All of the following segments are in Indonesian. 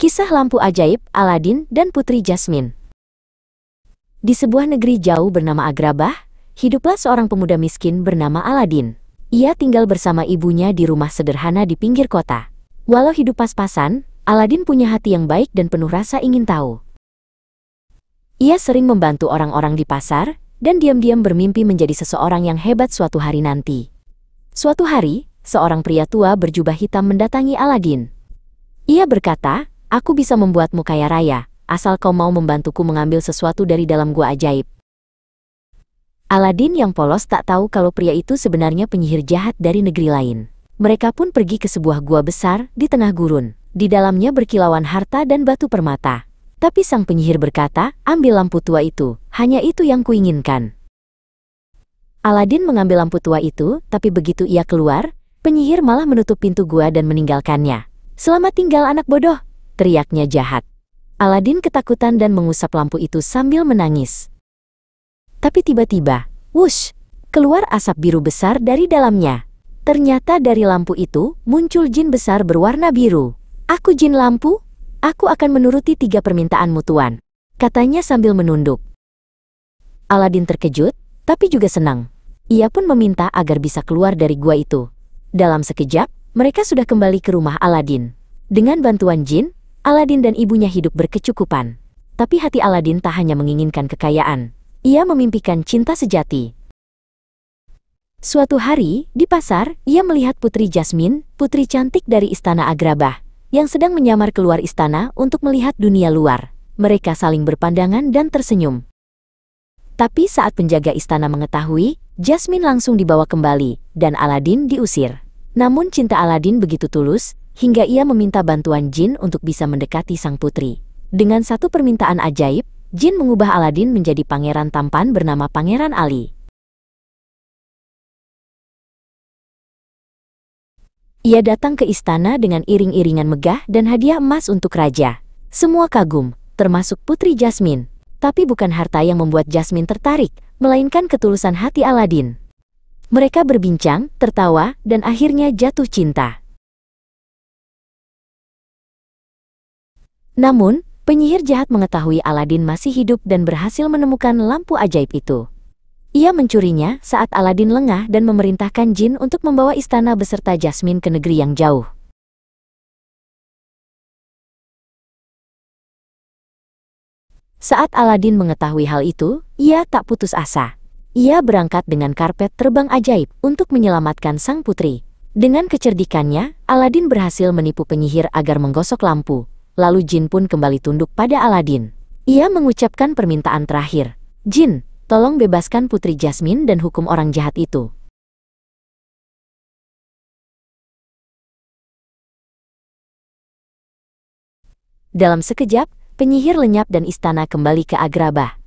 Kisah lampu ajaib Aladin dan Putri Jasmine. Di sebuah negeri jauh bernama Agrabah, hiduplah seorang pemuda miskin bernama Aladin. Ia tinggal bersama ibunya di rumah sederhana di pinggir kota. Walau hidup pas-pasan, Aladin punya hati yang baik dan penuh rasa ingin tahu. Ia sering membantu orang-orang di pasar, dan diam-diam bermimpi menjadi seseorang yang hebat suatu hari nanti. Suatu hari, seorang pria tua berjubah hitam mendatangi Aladin. Ia berkata, "Aku bisa membuatmu kaya raya, asal kau mau membantuku mengambil sesuatu dari dalam gua ajaib." Aladin yang polos tak tahu kalau pria itu sebenarnya penyihir jahat dari negeri lain. Mereka pun pergi ke sebuah gua besar di tengah gurun. Di dalamnya berkilauan harta dan batu permata. Tapi sang penyihir berkata, "Ambil lampu tua itu, hanya itu yang kuinginkan." Aladin mengambil lampu tua itu, tapi begitu ia keluar, penyihir malah menutup pintu gua dan meninggalkannya. "Selamat tinggal anak bodoh!" teriaknya jahat. Aladin ketakutan dan mengusap lampu itu sambil menangis. Tapi tiba-tiba, wush, keluar asap biru besar dari dalamnya. Ternyata dari lampu itu muncul jin besar berwarna biru. "Aku jin lampu, aku akan menuruti 3 permintaanmu tuan," katanya sambil menunduk. Aladin terkejut, tapi juga senang. Ia pun meminta agar bisa keluar dari gua itu. Dalam sekejap, mereka sudah kembali ke rumah Aladin. Dengan bantuan jin, Aladin dan ibunya hidup berkecukupan. Tapi hati Aladin tak hanya menginginkan kekayaan. Ia memimpikan cinta sejati. Suatu hari, di pasar, ia melihat Putri Jasmine, putri cantik dari istana Agrabah, yang sedang menyamar keluar istana untuk melihat dunia luar. Mereka saling berpandangan dan tersenyum. Tapi saat penjaga istana mengetahui, Jasmine langsung dibawa kembali, dan Aladin diusir. Namun cinta Aladin begitu tulus, hingga ia meminta bantuan jin untuk bisa mendekati sang putri. Dengan satu permintaan ajaib, jin mengubah Aladin menjadi pangeran tampan bernama Pangeran Ali. Ia datang ke istana dengan iring-iringan megah dan hadiah emas untuk raja. Semua kagum, termasuk Putri Jasmine. Tapi bukan harta yang membuat Jasmine tertarik, melainkan ketulusan hati Aladin. Mereka berbincang, tertawa, dan akhirnya jatuh cinta. Namun, penyihir jahat mengetahui Aladin masih hidup dan berhasil menemukan lampu ajaib itu. Ia mencurinya saat Aladin lengah dan memerintahkan jin untuk membawa istana beserta Jasmine ke negeri yang jauh. Saat Aladin mengetahui hal itu, ia tak putus asa. Ia berangkat dengan karpet terbang ajaib untuk menyelamatkan sang putri. Dengan kecerdikannya, Aladin berhasil menipu penyihir agar menggosok lampu. Lalu jin pun kembali tunduk pada Aladin. Ia mengucapkan permintaan terakhir. "Jin, tolong bebaskan Putri Jasmine dan hukum orang jahat itu." Dalam sekejap, penyihir lenyap dan istana kembali ke Agrabah.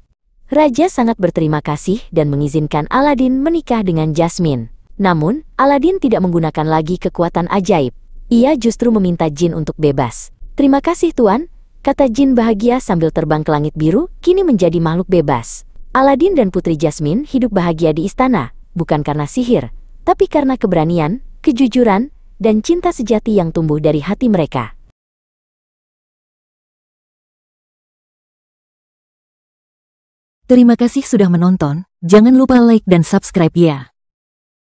Raja sangat berterima kasih dan mengizinkan Aladin menikah dengan Jasmine. Namun, Aladin tidak menggunakan lagi kekuatan ajaib. Ia justru meminta jin untuk bebas. "Terima kasih tuan," kata jin bahagia sambil terbang ke langit biru, kini menjadi makhluk bebas. Aladin dan Putri Jasmine hidup bahagia di istana, bukan karena sihir, tapi karena keberanian, kejujuran, dan cinta sejati yang tumbuh dari hati mereka. Terima kasih sudah menonton, jangan lupa like dan subscribe ya.